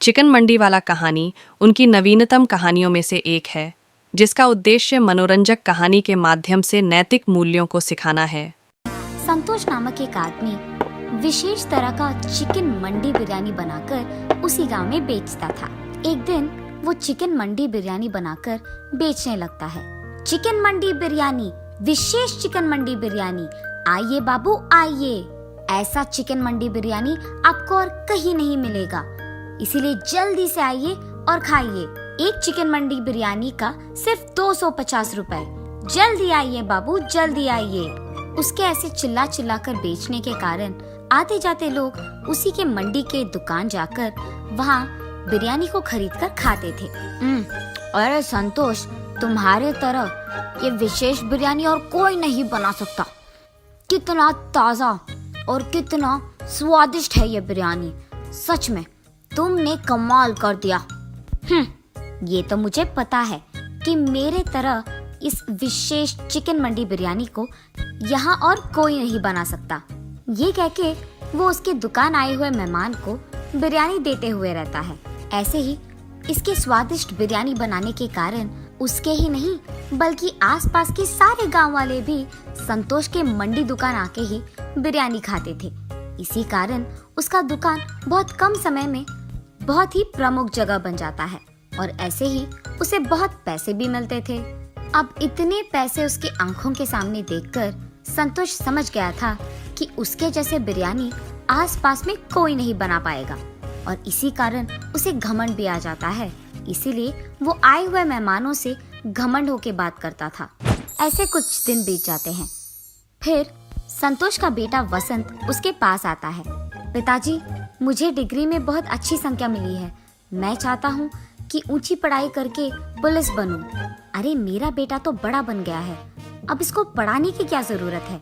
Chicken मंडी वाला कहानी उनकी नवीनतम कहानियों में से एक है, जिसका उद्देश्य मनोरंजक कहानी के माध्यम से नैतिक मूल्यों को सिखाना है। संतोष नामक एक आदमी विशेष तरह का चिकन मंडी बिरयानी बनाकर उसी गांव में बेचता था। एक दिन वो चिकन मंडी बिरयानी बनाकर बेचने लगता है। चिकन मंडी बिरयानी, विशेष चिकन मंडी बिरयानी, आइए बाबू आइए। ऐसा चिकन मंडी बिरयानी आपको और कहीं नहीं मिलेगा, इसीलिए जल्दी से आइए और खाइए। एक चिकन मंडी बिरयानी का सिर्फ 250 रुपए। जल्दी आइए बाबू, जल्दी आइए। उसके ऐसे चिल्ला चिल्ला कर बेचने के कारण आते जाते लोग उसी के मंडी के दुकान जाकर वहाँ बिरयानी को खरीद कर खाते थे। अरे संतोष, तुम्हारे तरह ये विशेष बिरयानी और कोई नहीं बना सकता। कितना ताजा और कितना स्वादिष्ट है ये बिरयानी। सच में तुमने कमाल कर दिया। ये तो मुझे पता है कि मेरे तरह इस विशेष चिकन मंडी बिरयानी को यहाँ और कोई नहीं बना सकता। ये कह के वो उसके दुकान आए हुए मेहमान को बिरयानी देते हुए रहता है। ऐसे ही इसके स्वादिष्ट बिरयानी बनाने के कारण उसके ही नहीं बल्कि आसपास के सारे गांव वाले भी संतोष के मंडी दुकान आके ही बिरयानी खाते थे। इसी कारण उसका दुकान बहुत कम समय में बहुत ही प्रमुख जगह बन जाता है और ऐसे ही उसे बहुत पैसे भी मिलते थे। अब इतने पैसे उसकी आंखों के सामने देखकर संतोष समझ गया था कि उसके जैसे बिरयानी आसपास में कोई नहीं बना पाएगा और इसी कारण उसे घमंड भी आ जाता है। इसीलिए वो आए हुए मेहमानों से घमंड होके बात करता था। ऐसे कुछ दिन बीत जाते हैं। फिर संतोष का बेटा वसंत उसके पास आता है। पिताजी, मुझे डिग्री में बहुत अच्छी संख्या मिली है। मैं चाहता हूँ कि ऊंची पढ़ाई करके पुलिस बनूं। अरे मेरा बेटा तो बड़ा बन गया है, अब इसको पढ़ाने की क्या जरूरत है।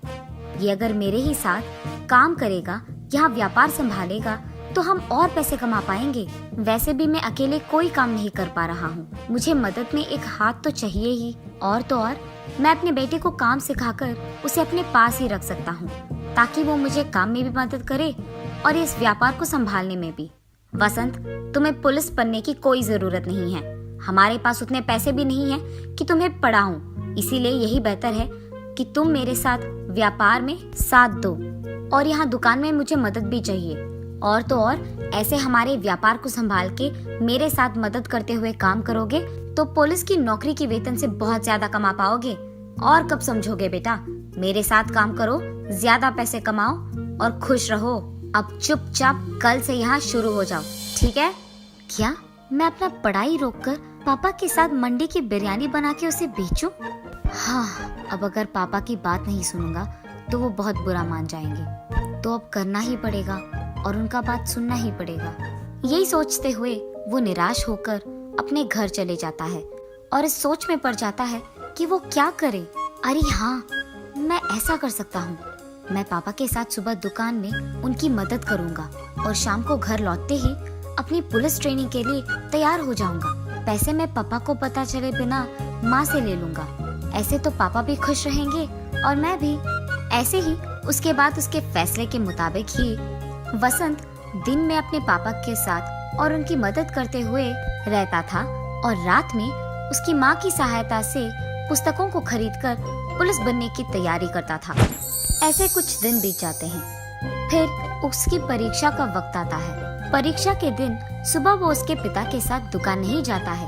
ये अगर मेरे ही साथ काम करेगा, यहाँ व्यापार संभालेगा तो हम और पैसे कमा पाएंगे। वैसे भी मैं अकेले कोई काम नहीं कर पा रहा हूँ, मुझे मदद में एक हाथ तो चाहिए ही। और तो और मैं अपने बेटे को काम सिखाकर उसे अपने पास ही रख सकता हूँ ताकि वो मुझे काम में भी मदद करे और इस व्यापार को संभालने में भी। वसंत, तुम्हें पुलिस बनने की कोई जरूरत नहीं है। हमारे पास उतने पैसे भी नहीं है कि तुम्हें पढ़ाऊं। इसीलिए यही बेहतर है कि तुम मेरे साथ व्यापार में साथ दो और यहाँ दुकान में मुझे मदद भी चाहिए। और तो और ऐसे हमारे व्यापार को संभाल के मेरे साथ मदद करते हुए काम करोगे तो पुलिस की नौकरी की वेतन से बहुत ज्यादा कमा पाओगे। और कब समझोगे बेटा, मेरे साथ काम करो, ज्यादा पैसे कमाओ और खुश रहो। अब चुपचाप कल से यहाँ शुरू हो जाओ, ठीक है? क्या मैं अपना पढ़ाई रोककर पापा के साथ मंडी की बिरयानी बना के उसे बेचूं? हाँ, अब अगर पापा की बात नहीं सुनूंगा तो वो बहुत बुरा मान जाएंगे। तो अब करना ही पड़ेगा और उनका बात सुनना ही पड़ेगा। यही सोचते हुए वो निराश होकर अपने घर चले जाता है और इस सोच में पड़ जाता है कि वो क्या करे। अरे हाँ, मैं ऐसा कर सकता हूँ। मैं पापा के साथ सुबह दुकान में उनकी मदद करूँगा और शाम को घर लौटते ही अपनी पुलिस ट्रेनिंग के लिए तैयार हो जाऊँगा। पैसे मैं पापा को पता चले बिना माँ से ले लूँगा। ऐसे तो पापा भी खुश रहेंगे और मैं भी। ऐसे ही उसके बाद उसके फैसले के मुताबिक ही वसंत दिन में अपने पापा के साथ और उनकी मदद करते हुए रहता था और रात में उसकी माँ की सहायता से पुस्तकों को खरीदकर पुलिस बनने की तैयारी करता था। ऐसे कुछ दिन बीत जाते हैं। फिर उसकी परीक्षा का वक्त आता है। परीक्षा के दिन सुबह वो उसके पिता के साथ दुकान नहीं जाता है,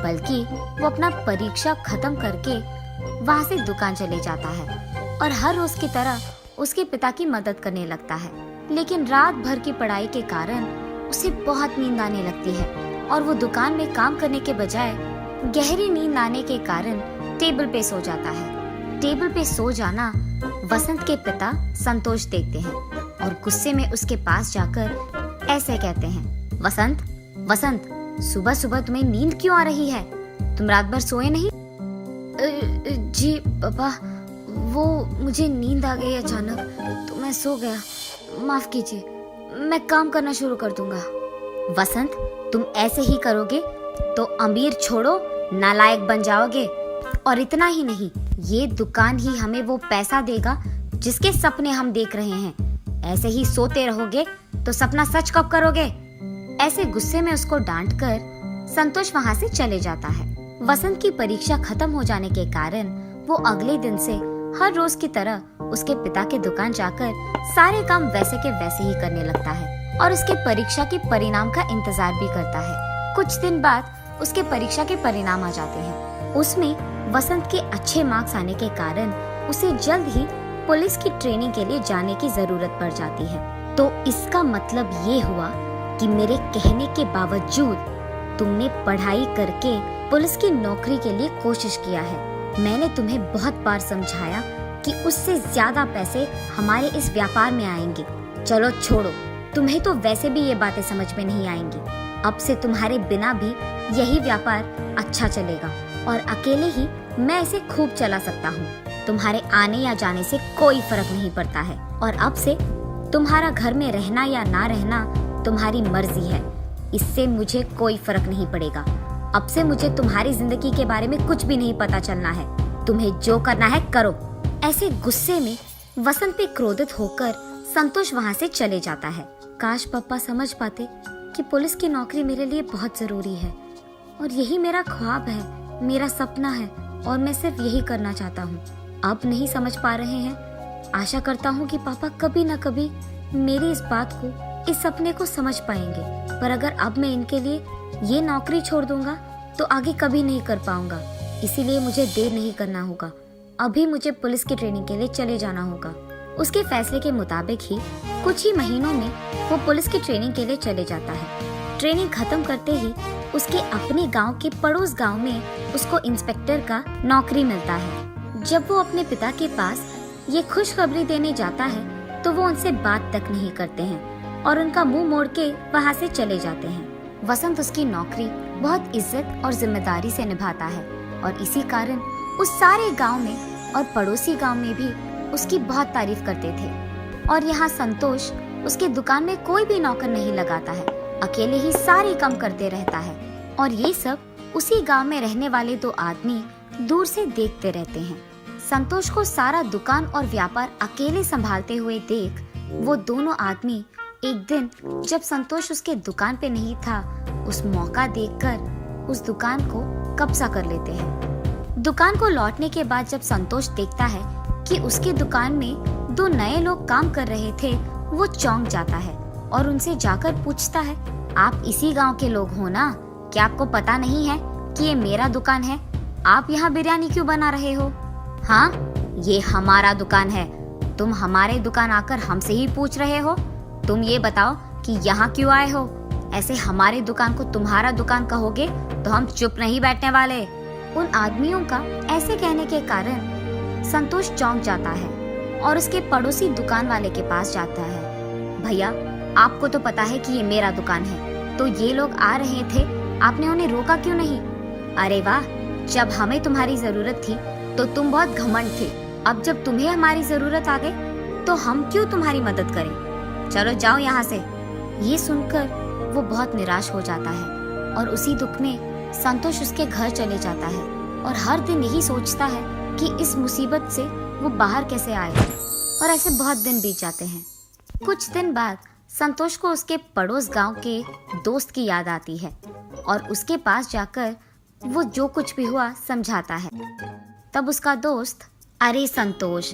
बल्कि वो अपना परीक्षा खत्म करके वहाँ से दुकान चले जाता है और हर रोज की तरह उसके पिता की मदद करने लगता है। लेकिन रात भर की पढ़ाई के कारण उसे बहुत नींद आने लगती है और वो दुकान में काम करने के बजाय गहरी नींद आने के कारण टेबल पे सो जाता है। टेबल पे सो जाना वसंत के पिता संतोष देखते हैं और गुस्से में उसके पास जाकर ऐसे कहते हैं, वसंत, वसंत, सुबह सुबह तुम्हें नींद क्यों आ रही है? तुम रात भर सोए नहीं? जी पापा, वो मुझे नींद आ गई अचानक तो मैं सो गया। माफ कीजिए, मैं काम करना शुरू कर दूंगा। वसंत, तुम ऐसे ही करोगे तो अमीर छोड़ो नालायक बन जाओगे। और इतना ही नहीं, ये दुकान ही हमें वो पैसा देगा जिसके सपने हम देख रहे हैं। ऐसे ही सोते रहोगे तो सपना सच कब करोगे? ऐसे गुस्से में उसको डांट कर संतोष वहाँ से चले जाता है। वसंत की परीक्षा खत्म हो जाने के कारण वो अगले दिन से हर रोज की तरह उसके पिता के दुकान जाकर सारे काम वैसे के वैसे ही करने लगता है और उसके परीक्षा के परिणाम का इंतजार भी करता है। कुछ दिन बाद उसके परीक्षा के परिणाम आ जाते हैं। उसमें वसंत के अच्छे मार्क्स आने के कारण उसे जल्द ही पुलिस की ट्रेनिंग के लिए जाने की जरूरत पड़ जाती है। तो इसका मतलब ये हुआ कि मेरे कहने के बावजूद तुमने पढ़ाई करके पुलिस की नौकरी के लिए कोशिश किया है। मैंने तुम्हें बहुत बार समझाया कि उससे ज्यादा पैसे हमारे इस व्यापार में आएंगे। चलो छोड़ो, तुम्हें तो वैसे भी ये बातें समझ में नहीं आएंगी। अब से तुम्हारे बिना भी यही व्यापार अच्छा चलेगा और अकेले ही मैं इसे खूब चला सकता हूँ। तुम्हारे आने या जाने से कोई फर्क नहीं पड़ता है और अब से तुम्हारा घर में रहना या ना रहना तुम्हारी मर्जी है। इससे मुझे कोई फर्क नहीं पड़ेगा। अब से मुझे तुम्हारी जिंदगी के बारे में कुछ भी नहीं पता चलना है। तुम्हें जो करना है करो। ऐसे गुस्से में वसंत पे क्रोधित होकर संतोष वहाँ से चले जाता है। काश पापा समझ पाते कि पुलिस की नौकरी मेरे लिए बहुत जरूरी है और यही मेरा ख्वाब है, मेरा सपना है और मैं सिर्फ यही करना चाहता हूँ। अब नहीं समझ पा रहे हैं। आशा करता हूँ कि पापा कभी न कभी मेरी इस बात को, इस सपने को समझ पाएंगे। पर अगर अब मैं इनके लिए ये नौकरी छोड़ दूंगा तो आगे कभी नहीं कर पाऊंगा। इसीलिए मुझे देर नहीं करना होगा। अभी मुझे पुलिस की ट्रेनिंग के लिए चले जाना होगा। उसके फैसले के मुताबिक ही कुछ ही महीनों में वो पुलिस की ट्रेनिंग के लिए चले जाता है। ट्रेनिंग खत्म करते ही उसके अपने गांव के पड़ोस गांव में उसको इंस्पेक्टर का नौकरी मिलता है। जब वो अपने पिता के पास ये खुशखबरी देने जाता है तो वो उनसे बात तक नहीं करते हैं और उनका मुंह मोड़ के वहाँ से चले जाते हैं। वसंत उसकी नौकरी बहुत इज्जत और जिम्मेदारी से निभाता है और इसी कारण उस सारे गांव में और पड़ोसी गांव में भी उसकी बहुत तारीफ करते थे। और यहाँ संतोष उसके दुकान में कोई भी नौकर नहीं लगाता है, अकेले ही सारे काम करते रहता है। और ये सब उसी गांव में रहने वाले दो आदमी दूर से देखते रहते हैं। संतोष को सारा दुकान और व्यापार अकेले संभालते हुए देख वो दोनों आदमी एक दिन जब संतोष उसके दुकान पे नहीं था, उस मौका देखकर उस दुकान को कब्जा कर लेते हैं। दुकान को लौटने के बाद जब संतोष देखता है कि उसके दुकान में दो नए लोग काम कर रहे थे, वो चौंक जाता है और उनसे जाकर पूछता है, आप इसी गांव के लोग हो ना? क्या आपको पता नहीं है कि ये मेरा दुकान है? आप यहाँ बिरयानी क्यों बना रहे हो? हाँ, ये हमारा दुकान है। तुम हमारे दुकान आकर हमसे ही पूछ रहे हो? तुम ये बताओ कि यहाँ क्यों आए हो? ऐसे हमारे दुकान को तुम्हारा दुकान कहोगे तो हम चुप नहीं बैठने वाले। उन आदमियों का ऐसे कहने के कारण संतोष चौंक जाता है और उसके पड़ोसी दुकान वाले के पास जाता है। भैया, आपको तो पता है कि ये मेरा दुकान है, तो ये लोग आ रहे थे, आपने उन्हें रोका क्यों नहीं? अरे वाह, जब हमें तुम्हारी जरूरत थी तो तुम बहुत घमंड थे। अब जब तुम्हें हमारी जरूरत आ गई तो हम क्यों तुम्हारी मदद करें? चलो जाओ यहाँ से। ये सुनकर वो बहुत निराश हो जाता है और उसी दुख में संतोष उसके घर चले जाता है और हर दिन यही सोचता है कि इस मुसीबत से वो बाहर कैसे आए। और ऐसे बहुत दिन बीत जाते हैं। कुछ दिन बाद संतोष को उसके पड़ोस गांव के दोस्त की याद आती है और उसके पास जाकर वो जो कुछ भी हुआ समझाता है। तब उसका दोस्त, अरे संतोष,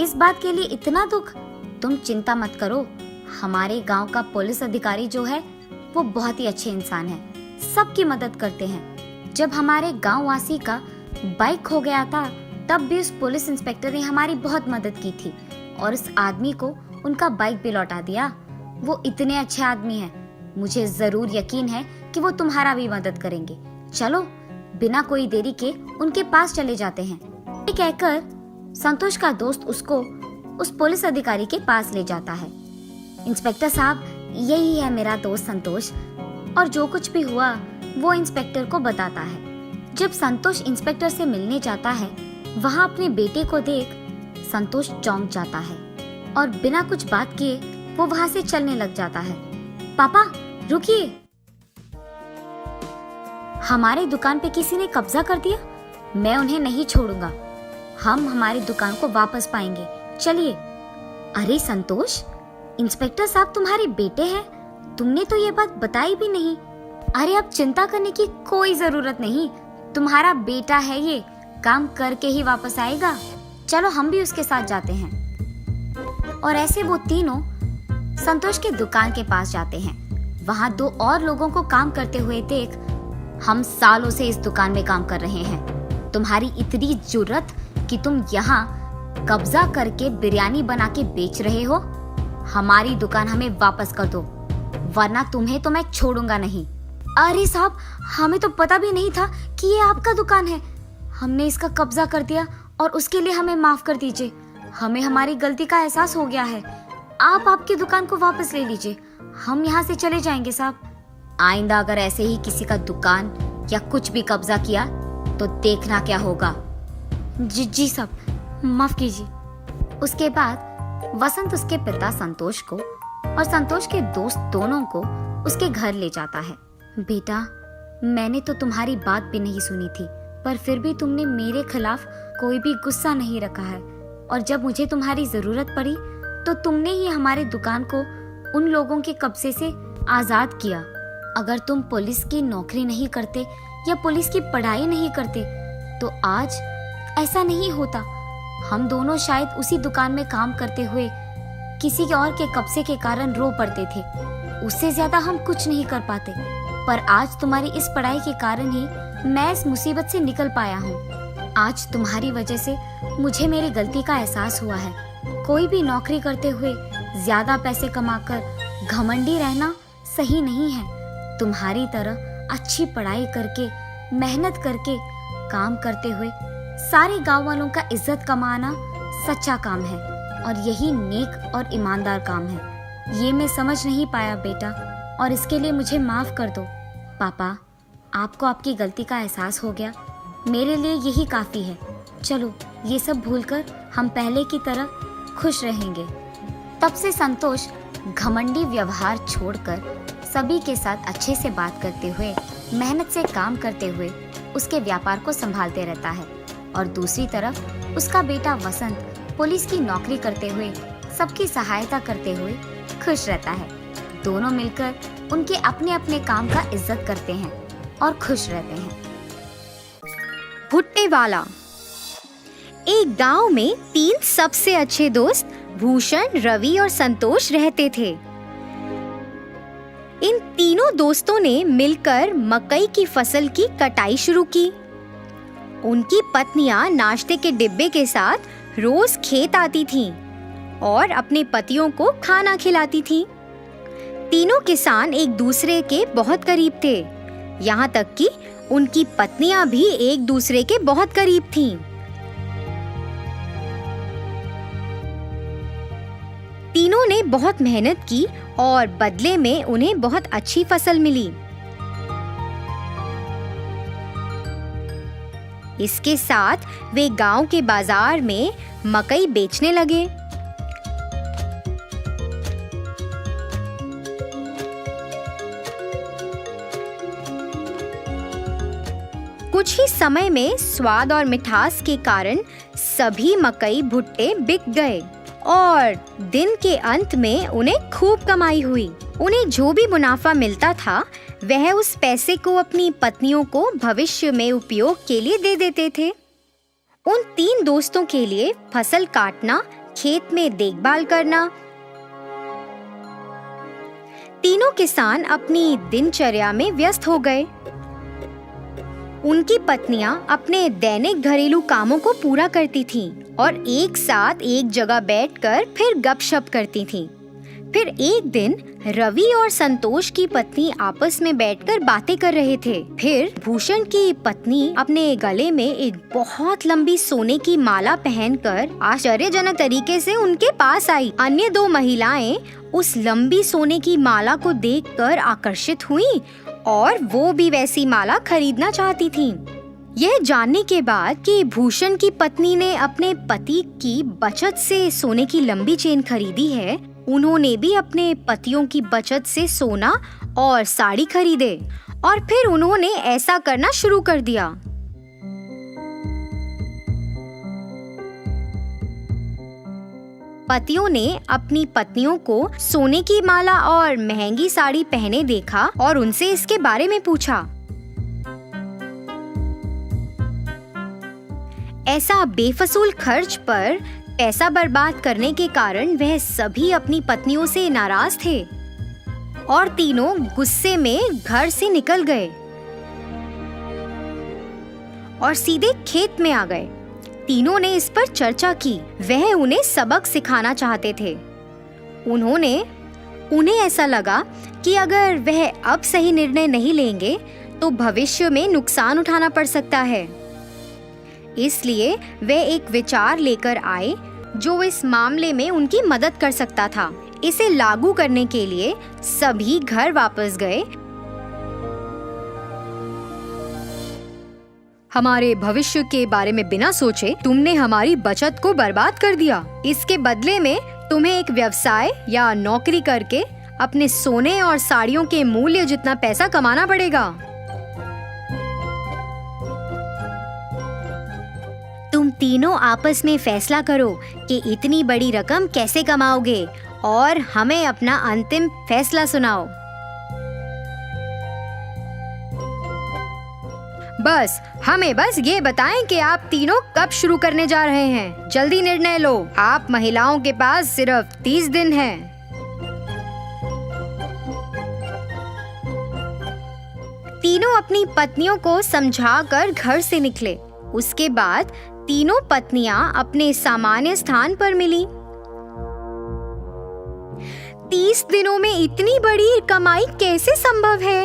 इस बात के लिए इतना दुख? तुम चिंता मत करो, हमारे गांव का पुलिस अधिकारी जो है वो बहुत ही अच्छे इंसान है, सबकी मदद करते हैं। जब हमारे गांव वासी का बाइक खो गया था तब भी उस पुलिस इंस्पेक्टर ने हमारी बहुत मदद की थी और इस आदमी को उनका बाइक भी लौटा दिया। वो इतने अच्छे आदमी हैं, मुझे जरूर यकीन है कि वो तुम्हारा भी मदद करेंगे। चलो बिना कोई देरी के उनके पास चले जाते हैं। ये कहकर संतोष का दोस्त उसको उस पुलिस अधिकारी के पास ले जाता है। इंस्पेक्टर साहब, यही है मेरा दोस्त संतोष। और जो कुछ भी हुआ वो इंस्पेक्टर को बताता है। जब संतोष इंस्पेक्टर से मिलने जाता है, वहाँ अपने बेटे को देख संतोष चौंक जाता है और बिना कुछ बात किए वो वहाँ से चलने लग जाता है। पापा रुकिए, हमारी दुकान पे किसी ने कब्जा कर दिया। मैं उन्हें नहीं छोड़ूंगा, हम हमारी दुकान को वापस पाएंगे। चलिए। अरे संतोष, इंस्पेक्टर साहब तुम्हारे बेटे हैं, तुमने तो ये बात बताई भी नहीं। अरे अब चिंता करने की कोई जरूरत नहीं, तुम्हारा बेटा है ये, काम करके ही वापस आएगा। चलो हम भी उसके साथ जाते हैं। और ऐसे वो तीनों संतोष के दुकान के पास जाते हैं। वहाँ दो और लोगों को काम करते हुए देख, हम सालों से इस दुकान में काम कर रहे हैं, तुम्हारी इतनी जुर्रत कि तुम यहाँ कब्जा करके बिरयानी बना के बेच रहे हो? हमारी दुकान हमें वापस कर दो, वरना तुम्हें तो मैं छोड़ूंगा नहीं। अरे साहब, हमें तो पता भी नहीं था कि ये आपका दुकान है। हमने इसका कब्जा कर दिया और उसके लिए हमें माफ कर दीजिए। हमें हमारी गलती का एहसास हो गया है। आप आपकी दुकान को वापस ले लीजिए, हम यहाँ से चले जाएंगे साहब। आइंदा अगर ऐसे ही किसी का दुकान या कुछ भी कब्जा किया तो देखना क्या होगा। जी साहब, माफ कीजिए। उसके बाद वसंत उसके पिता संतोष को और संतोष के दोस्त दोनों को उसके घर ले जाता है। बेटा, मैंने तो तुम्हारी बात भी नहीं सुनी थी, पर फिर भी तुमने मेरे खिलाफ कोई भी गुस्सा नहीं रखा है, और जब मुझे तुम्हारी जरूरत पड़ी तो तुमने ही हमारे दुकान को उन लोगों के कब्जे से आजाद किया। अगर तुम पुलिस की नौकरी नहीं करते या पुलिस की पढ़ाई नहीं करते तो आज ऐसा नहीं होता। हम दोनों शायद उसी दुकान में काम करते हुए किसी और के कब्जे के कारण रो पड़ते थे। उससे ज्यादा हम कुछ नहीं कर पाते, पर आज तुम्हारी इस पढ़ाई के कारण ही मैं इस मुसीबत से निकल पाया हूँ। आज तुम्हारी वजह से मुझे मेरी गलती का एहसास हुआ है। कोई भी नौकरी करते हुए ज्यादा पैसे कमाकर घमंडी रहना सही नहीं है। तुम्हारी तरह अच्छी पढ़ाई करके, मेहनत करके, काम करते हुए सारे गांव वालों का इज्जत कमाना सच्चा काम है, और यही नेक और ईमानदार काम है। ये मैं समझ नहीं पाया बेटा, और इसके लिए मुझे माफ कर दो। पापा, आपको आपकी गलती का एहसास हो गया, मेरे लिए यही काफी है। चलो ये सब भूलकर हम पहले की तरह खुश रहेंगे। तब से संतोष घमंडी व्यवहार छोड़कर सभी के साथ अच्छे से बात करते हुए, मेहनत से काम करते हुए उसके व्यापार को संभालते रहता है। और दूसरी तरफ उसका बेटा वसंत पुलिस की नौकरी करते हुए सबकी सहायता करते हुए खुश रहता है। दोनों मिलकर उनके अपने अपने काम का इज्जत करते हैं और खुश रहते हैं। भुट्टे वाला। एक गांव में 3 सबसे अच्छे दोस्त भूषण, रवि और संतोष रहते थे। इन तीनों दोस्तों ने मिलकर मकई की फसल की कटाई शुरू की। उनकी पत्नियां नाश्ते के डिब्बे के साथ रोज खेत आती थीं और अपने पतियों को खाना खिलाती थीं। तीनों किसान एक दूसरे के बहुत करीब थे, यहाँ तक कि उनकी पत्नियां भी एक दूसरे के बहुत करीब थीं। तीनों ने बहुत मेहनत की और बदले में उन्हें बहुत अच्छी फसल मिली। इसके साथ वे गांव के बाजार में मकई बेचने लगे। कुछ ही समय में स्वाद और मिठास के कारण सभी मकई भुट्टे बिक गए और दिन के अंत में उन्हें खूब कमाई हुई। उन्हें जो भी मुनाफा मिलता था वह उस पैसे को अपनी पत्नियों को भविष्य में उपयोग के लिए दे देते थे। उन 3 दोस्तों के लिए फसल काटना, खेत में देखभाल करना। तीनों किसान अपनी दिनचर्या में व्यस्त हो गए। उनकी पत्नियां अपने दैनिक घरेलू कामों को पूरा करती थीं और एक साथ एक जगह बैठकर फिर गपशप करती थीं। फिर एक दिन रवि और संतोष की पत्नी आपस में बैठकर बातें कर रहे थे। फिर भूषण की पत्नी अपने गले में एक बहुत लंबी सोने की माला पहनकर आश्चर्यजनक तरीके से उनके पास आई। अन्य 2 महिलाएं उस लंबी सोने की माला को देखकर आकर्षित हुईं और वो भी वैसी माला खरीदना चाहती थीं। यह जानने के बाद कि भूषण की पत्नी ने अपने पति की बचत से सोने की लंबी चेन खरीदी है, उन्होंने भी अपने पतियों की बचत से सोना और साड़ी खरीदे और फिर उन्होंने ऐसा करना शुरू कर दिया। पतियों ने अपनी पत्नियों को सोने की माला और महंगी साड़ी पहने देखा और उनसे इसके बारे में पूछा। ऐसा बेफजूल खर्च पर पैसा बर्बाद करने के कारण वह सभी अपनी पत्नियों से नाराज थे और तीनों गुस्से में घर से निकल गए और सीधे खेत में आ गए। तीनों ने इस पर चर्चा की। वह उन्हें सबक सिखाना चाहते थे। उन्हें ऐसा लगा कि अगर वह अब सही निर्णय नहीं लेंगे तो भविष्य में नुकसान उठाना पड़ सकता है। इसलिए वे एक विचार लेकर आए जो इस मामले में उनकी मदद कर सकता था। इसे लागू करने के लिए सभी घर वापस गए। हमारे भविष्य के बारे में बिना सोचे तुमने हमारी बचत को बर्बाद कर दिया। इसके बदले में तुम्हें एक व्यवसाय या नौकरी करके अपने सोने और साड़ियों के मूल्य जितना पैसा कमाना पड़ेगा। तुम तीनों आपस में फैसला करो कि इतनी बड़ी रकम कैसे कमाओगे और हमें अपना अंतिम फैसला सुनाओ। हमें बस ये बताएं कि आप तीनों कब शुरू करने जा रहे हैं। जल्दी निर्णय लो। आप महिलाओं के पास सिर्फ 30 दिन हैं। तीनों अपनी पत्नियों को समझाकर घर से निकले। उसके बाद तीनों पत्नियां अपने सामान्य स्थान पर मिली। 30 दिनों में इतनी बड़ी कमाई कैसे संभव है?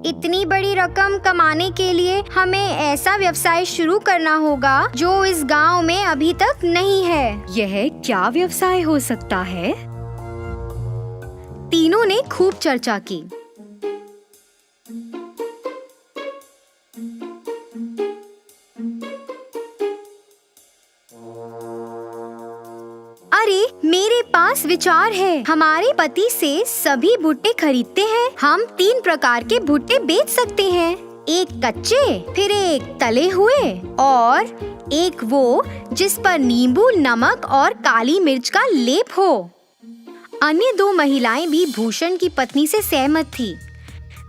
इतनी बड़ी रकम कमाने के लिए हमें ऐसा व्यवसाय शुरू करना होगा जो इस गांव में अभी तक नहीं है। यह क्या व्यवसाय हो सकता है? तीनों ने खूब चर्चा की। अरे मेरे पास विचार है। हमारे पति से सभी भुट्टे खरीदते हैं। हम 3 प्रकार के भुट्टे बेच सकते हैं। एक कच्चे, फिर एक तले हुए और एक वो जिस पर नींबू, नमक और काली मिर्च का लेप हो। अन्य 2 महिलाएं भी भूषण की पत्नी से सहमत थी।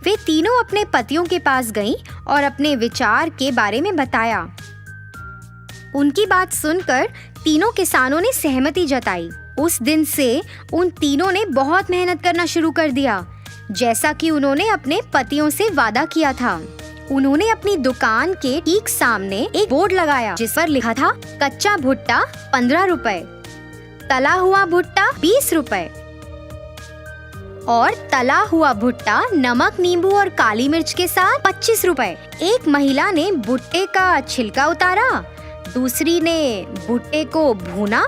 वे तीनों अपने पतियों के पास गईं और अपने विचार के बारे में बताया। उनकी बात सुनकर तीनों किसानों ने सहमति जताई। उस दिन से उन तीनों ने बहुत मेहनत करना शुरू कर दिया, जैसा कि उन्होंने अपने पतियों से वादा किया था। उन्होंने अपनी दुकान के ठीक सामने एक बोर्ड लगाया जिस पर लिखा था कच्चा भुट्टा 15 रुपए, तला हुआ भुट्टा 20 रुपए और तला हुआ भुट्टा नमक, नींबू और काली मिर्च के साथ 25 रुपए। एक महिला ने भुट्टे का छिलका उतारा, दूसरी ने भुट्टे को भूना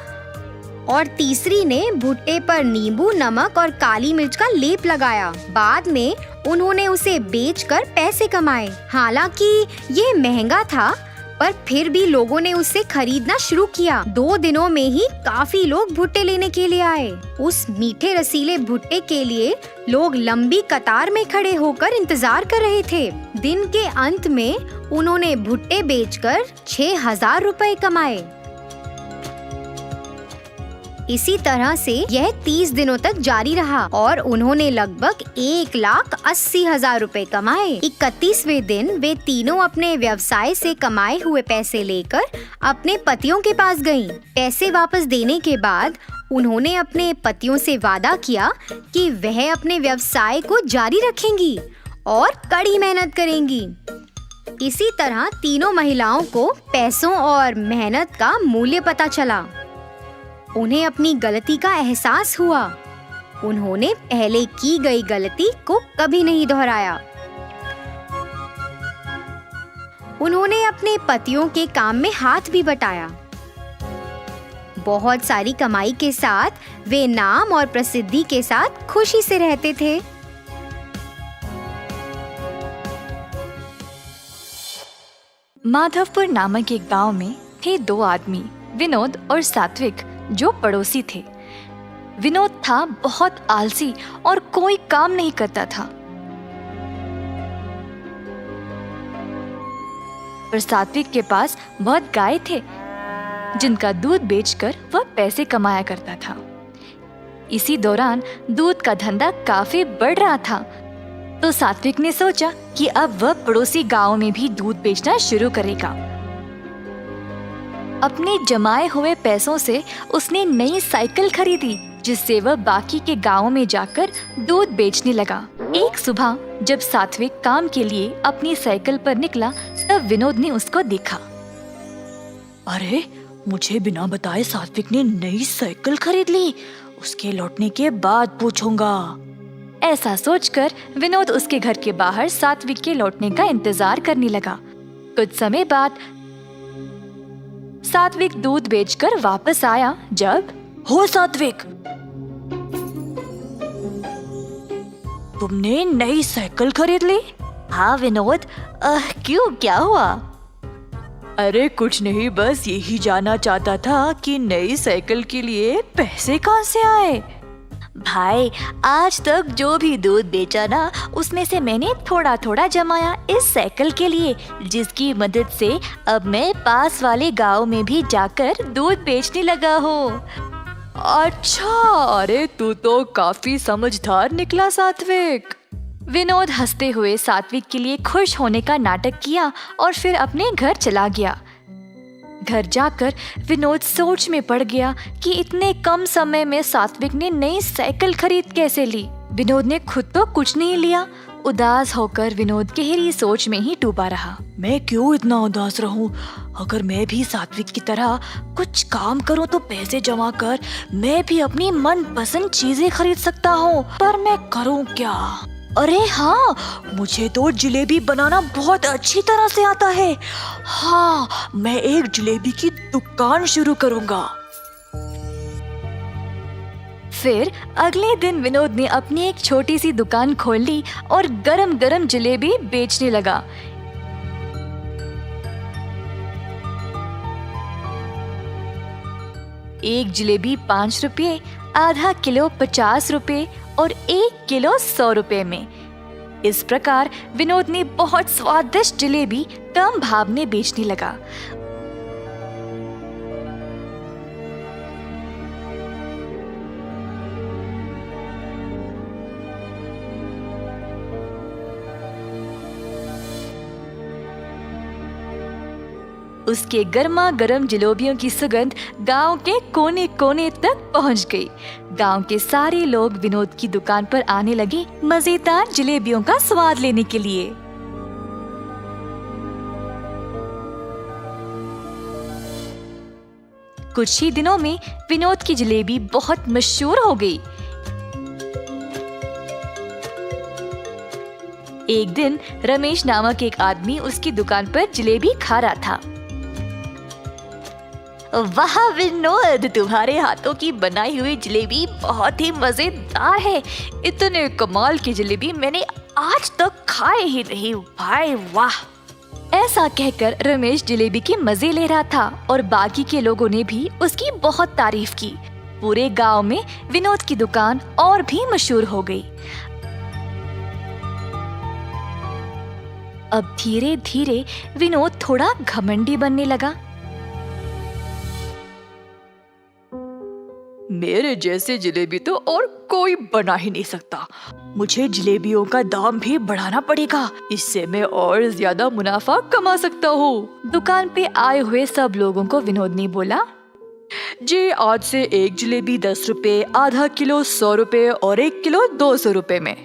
और तीसरी ने भुट्टे पर नींबू, नमक और काली मिर्च का लेप लगाया। बाद में उन्होंने उसे बेचकर पैसे कमाए। हालांकि ये महंगा था, पर फिर भी लोगों ने उसे खरीदना शुरू किया। 2 दिनों में ही काफी लोग भुट्टे लेने के लिए आए। उस मीठे रसीले भुट्टे के लिए लोग लंबी कतार में खड़े होकर इंतजार कर रहे थे। दिन के अंत में उन्होंने भुट्टे बेचकर 6000 रुपए कमाए। इसी तरह से यह 30 दिनों तक जारी रहा और उन्होंने लगभग 1,80,000 रुपए कमाए। 31वें दिन वे तीनों अपने व्यवसाय से कमाए हुए पैसे लेकर अपने पतियों के पास गईं। पैसे वापस देने के बाद उन्होंने अपने पतियों से वादा किया कि वह अपने व्यवसाय को जारी रखेंगी और कड़ी मेहनत करेंगी। इसी तरह तीनों महिलाओं को पैसों और मेहनत का मूल्य पता चला। उन्हें अपनी गलती का एहसास हुआ। उन्होंने पहले की गई गलती को कभी नहीं दोहराया। उन्होंने अपने पतियों के काम में हाथ भी बटाया। बहुत सारी कमाई के साथ वे नाम और प्रसिद्धि के साथ खुशी से रहते थे। माधवपुर नामक एक गांव में थे 2 आदमी, विनोद और सात्विक, जो पड़ोसी थे। विनोद था बहुत आलसी और कोई काम नहीं करता था, और सात्विक के पास बहुत गाय थे। जिनका दूध बेचकर वह पैसे कमाया करता था। इसी दौरान दूध का धंधा काफी बढ़ रहा था, तो सात्विक ने सोचा कि अब वह पड़ोसी गांव में भी दूध बेचना शुरू करेगा। अपने जमाए हुए पैसों से उसने नई साइकिल खरीदी, जिससे वह बाकी के गांवों में जाकर दूध बेचने लगा। एक सुबह जब सात्विक काम के लिए अपनी साइकिल पर निकला, तब विनोद ने उसको देखा। अरे, मुझे बिना बताए सात्विक ने नई साइकिल खरीद ली। उसके लौटने के बाद पूछूंगा। ऐसा सोचकर विनोद उसके घर के बाहर सात्विक के लौटने का इंतजार करने लगा। कुछ समय बाद सात्विक दूध बेचकर वापस आया। जब हो सात्विक, तुमने नई साइकिल खरीद ली? हाँ विनोद, क्यों, क्या हुआ? अरे कुछ नहीं, बस यही जानना चाहता था कि नई साइकिल के लिए पैसे कहाँ से आए। भाई, आज तक जो भी दूध बेचा ना, उसमें से मैंने थोड़ा थोड़ा जमाया इस साइकिल के लिए, जिसकी मदद से अब मैं पास वाले गांव में भी जाकर दूध बेचने लगा हूँ। अच्छा, अरे तू तो काफी समझदार निकला सात्विक। विनोद हंसते हुए सात्विक के लिए खुश होने का नाटक किया और फिर अपने घर चला गया। घर जाकर विनोद सोच में पड़ गया कि इतने कम समय में सात्विक ने नई साइकिल खरीद कैसे ली। विनोद ने खुद तो कुछ नहीं लिया। उदास होकर विनोद गहरी सोच में ही डूबा रहा। मैं क्यों इतना उदास रहूं? अगर मैं भी सात्विक की तरह कुछ काम करूं तो पैसे जमा कर मैं भी अपनी मनपसंद चीजें खरीद सकता हूं। पर मैं करूं क्या? अरे हाँ, मुझे तो जलेबी बनाना बहुत अच्छी तरह से आता है। हाँ, मैं एक जलेबी की दुकान शुरू करूंगा। फिर अगले दिन विनोद ने अपनी एक छोटी सी दुकान खोल ली और गरम गरम जलेबी बेचने लगा। एक जलेबी 5 रुपये, आधा किलो 50 रुपये और 1 किलो 100 रुपये में। इस प्रकार विनोद ने बहुत स्वादिष्ट जलेबी कम भाव में बेचने लगा। उसके गर्मा गर्म जलेबियों की सुगंध गांव के कोने कोने तक पहुंच गई। गांव के सारे लोग विनोद की दुकान पर आने लगे मजेदार जलेबियों का स्वाद लेने के लिए। कुछ ही दिनों में विनोद की जलेबी बहुत मशहूर हो गई। एक दिन रमेश नामक एक आदमी उसकी दुकान पर जलेबी खा रहा था। वाह विनोद, तुम्हारे हाथों की बनाई हुई जलेबी बहुत ही मजेदार है। इतने कमाल की जलेबी मैंने आज तक खाए ही नहीं भाई, वाह। ऐसा कहकर रमेश जलेबी के मजे ले रहा था और बाकी के लोगों ने भी उसकी बहुत तारीफ की। पूरे गांव में विनोद की दुकान और भी मशहूर हो गई। अब धीरे धीरे विनोद थोड़ा घमंडी बनने लगा। मेरे जैसे जलेबी तो और कोई बना ही नहीं सकता। मुझे जलेबियों का दाम भी बढ़ाना पड़ेगा, इससे मैं और ज्यादा मुनाफा कमा सकता हूँ। दुकान पे आए हुए सब लोगों को विनोद ने बोला, जी आज से एक जलेबी 10 रुपए, आधा किलो 100 रुपए और 1 किलो 200 रुपए में।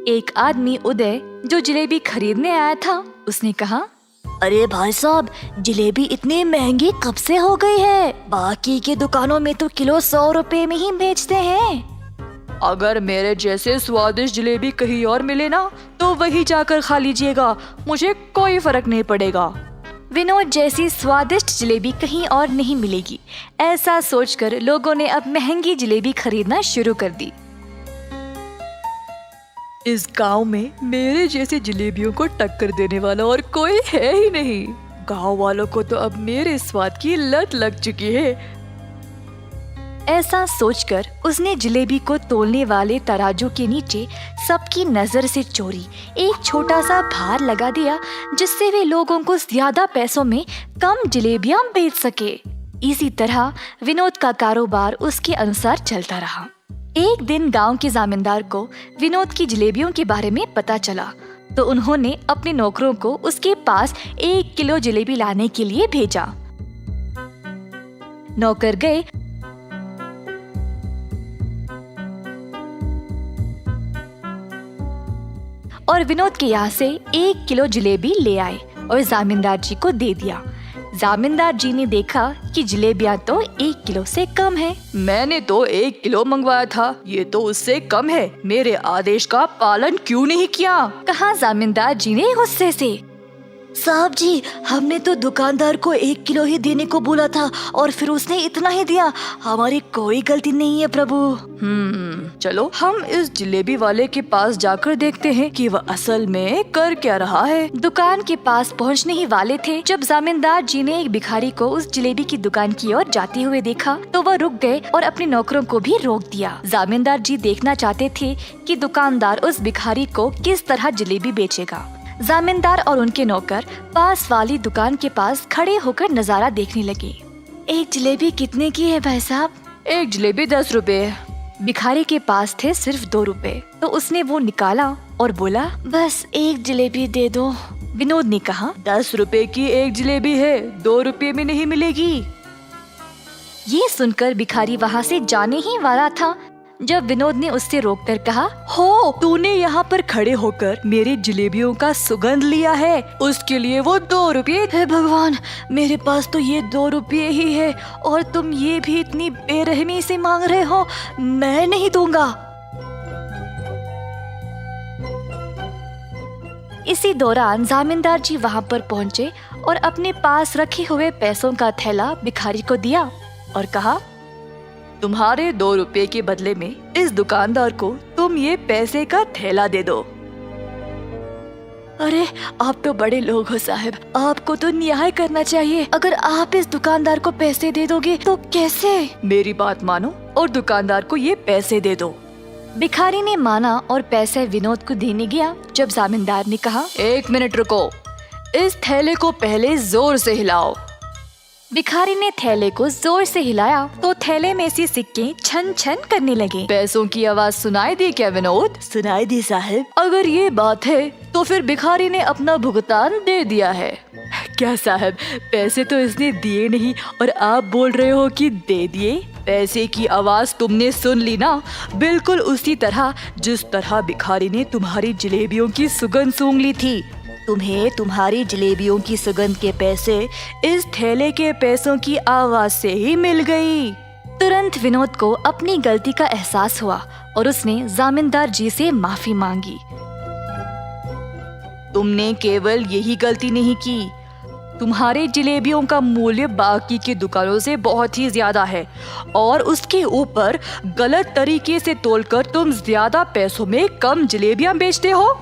एक आदमी उदय जो जलेबी खरीदने आया था, उसने कहा, अरे भाई साहब, जलेबी इतनी महंगी कब से हो गई है? बाकी के दुकानों में तो किलो 100 रुपए में ही बेचते हैं। अगर मेरे जैसे स्वादिष्ट जलेबी कहीं और मिले ना, तो वही जाकर खा लीजिएगा, मुझे कोई फर्क नहीं पड़ेगा। विनोद जैसी स्वादिष्ट जलेबी कहीं और नहीं मिलेगी, ऐसा सोचकर लोगों ने अब महंगी जलेबी खरीदना शुरू कर दी। इस गांव में मेरे जैसे जलेबियों को टक्कर देने वाला और कोई है ही नहीं। गांव वालों को तो अब मेरे स्वाद की लत लग चुकी है। ऐसा सोचकर उसने जलेबी को तोलने वाले तराजू के नीचे सबकी नजर से चोरी एक छोटा सा भार लगा दिया, जिससे वे लोगों को ज्यादा पैसों में कम जलेबियां बेच सके। इसी तरह विनोद का कारोबार उसके अनुसार चलता रहा। एक दिन गांव के जमींदार को विनोद की जलेबियों के बारे में पता चला, तो उन्होंने अपने नौकरों को उसके पास 1 किलो जलेबी लाने के लिए भेजा। नौकर गए और विनोद के यहाँ से 1 किलो जलेबी ले आए और जमींदार जी को दे दिया। जमींदार जी ने देखा कि जलेबियां तो 1 किलो से कम है। मैंने तो 1 किलो मंगवाया था, ये तो उससे कम है। मेरे आदेश का पालन क्यों नहीं किया? कहा जमींदार जी ने गुस्से से। साहब जी, हमने तो दुकानदार को 1 किलो ही देने को बोला था और फिर उसने इतना ही दिया। हमारी कोई गलती नहीं है प्रभु। चलो हम इस जलेबी वाले के पास जाकर देखते हैं कि वह असल में कर क्या रहा है। दुकान के पास पहुंचने ही वाले थे जब जमींदार जी ने एक भिखारी को उस जलेबी की दुकान की ओर जाते हुए देखा, तो वह रुक गए और अपने नौकरों को भी रोक दिया। जमींदार जी देखना चाहते थे कि दुकानदार उस भिखारी को किस तरह जलेबी बेचेगा। जमींदार और उनके नौकर पास वाली दुकान के पास खड़े होकर नजारा देखने लगे। एक जलेबी कितने की है भाई साहब? एक जलेबी 10 रुपए। भिखारी के पास थे सिर्फ 2 रुपए, तो उसने वो निकाला और बोला, बस 1 जलेबी दे दो। विनोद ने कहा, 10 रुपए की एक जलेबी है, 2 रुपए में नहीं मिलेगी। ये सुनकर भिखारी वहाँ से जाने ही वाला था जब विनोद ने उससे रोककर कहा, हो, तूने यहाँ पर खड़े होकर मेरी जलेबियों का सुगंध लिया है, उसके लिए वो 2 रुपये। हे भगवान, मेरे पास तो ये 2 रुपये ही है और तुम ये भी इतनी बेरहमी से मांग रहे हो। मैं नहीं दूंगा। इसी दौरान जमींदार जी वहाँ पर पहुँचे और अपने पास रखे हुए पैसों का थैला भिखारी को दिया और कहा, तुम्हारे 2 रुपए के बदले में इस दुकानदार को तुम ये पैसे का थैला दे दो। अरे, आप तो बड़े लोग हो साहब, आपको तो न्याय करना चाहिए। अगर आप इस दुकानदार को पैसे दे दोगे तो कैसे? मेरी बात मानो और दुकानदार को ये पैसे दे दो। भिखारी ने माना और पैसे विनोद को देने गया जब जमींदार ने कहा, 1 मिनट रुको, इस थैले को पहले जोर से हिलाओ। भिखारी ने थैले को जोर से हिलाया तो थैले में से सिक्के छन छन करने लगे। पैसों की आवाज सुनाई दी क्या विनोद? सुनाई दी साहब। अगर ये बात है तो फिर भिखारी ने अपना भुगतान दे दिया है। क्या साहब, पैसे तो इसने दिए नहीं और आप बोल रहे हो कि दे दिए? पैसे की आवाज तुमने सुन ली ना, बिल्कुल उसी तरह जिस तरह भिखारी ने तुम्हारी जलेबियों की सुगंध सूंघ ली थी। तुम्हें तुम्हारी जलेबियों की सुगंध के पैसे इस थैले के पैसों की आवाज से ही मिल गई। तुरंत विनोद को अपनी गलती का एहसास हुआ और उसने जमींदार जी से माफी मांगी। तुमने केवल यही गलती नहीं की, तुम्हारे जलेबियों का मूल्य बाकी की दुकानों से बहुत ही ज्यादा है और उसके ऊपर गलत तरीके से तोलकर तुम ज्यादा पैसों में कम जलेबियां बेचते हो।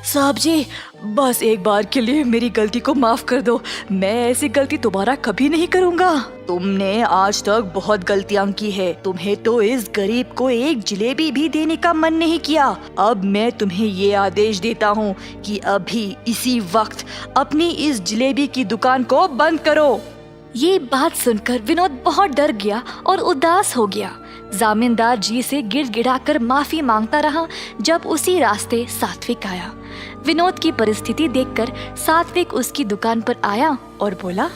साहब जी, बस एक बार के लिए मेरी गलती को माफ कर दो, मैं ऐसी गलती दोबारा कभी नहीं करूँगा। तुमने आज तक बहुत गलतियाँ की है, तुम्हें तो इस गरीब को एक जलेबी भी देने का मन नहीं किया। अब मैं तुम्हें ये आदेश देता हूँ कि अभी इसी वक्त अपनी इस जलेबी की दुकान को बंद करो। ये बात सुनकर विनोद बहुत डर गया और उदास हो गया। जमींदार जी से गिड़गिड़ाकर माफी मांगता रहा जब उसी रास्ते सात्विक आया। विनोद की परिस्थिति देखकर सात्विक उसकी दुकान पर आया और बोला,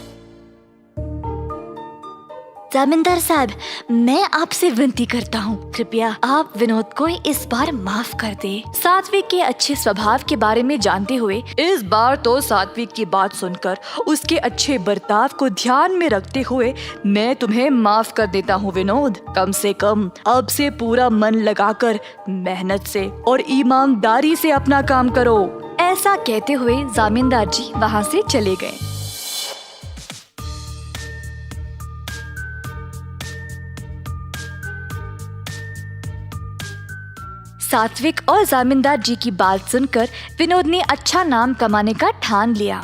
जमींदार साहब, मैं आपसे विनती करता हूँ, कृपया आप विनोद को इस बार माफ कर दे। सात्विक के अच्छे स्वभाव के बारे में जानते हुए इस बार तो सात्विक की बात सुनकर उसके अच्छे बर्ताव को ध्यान में रखते हुए मैं तुम्हें माफ कर देता हूँ विनोद। कम से कम अब से पूरा मन लगाकर मेहनत से और ईमानदारी से अपना काम करो। ऐसा कहते हुए जमींदार जी वहाँ से चले गए। सात्विक और जमींदार जी की बात सुनकर विनोद ने अच्छा नाम कमाने का ठान लिया।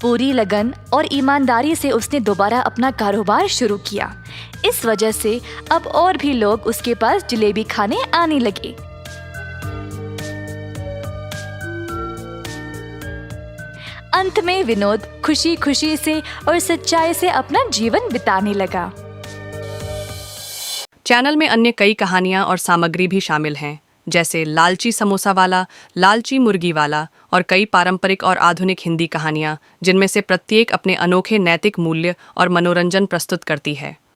पूरी लगन और ईमानदारी से उसने दोबारा अपना कारोबार शुरू किया। इस वजह से अब और भी लोग उसके पास जलेबी खाने आने लगे। अंत में विनोद खुशी खुशी से और सच्चाई से अपना जीवन बिताने लगा। चैनल में अन्य कई कहानियां और सामग्री भी शामिल हैं, जैसे लालची समोसा वाला, लालची मुर्गी वाला और कई पारंपरिक और आधुनिक हिंदी कहानियां, जिनमें से प्रत्येक अपने अनोखे नैतिक मूल्य और मनोरंजन प्रस्तुत करती है।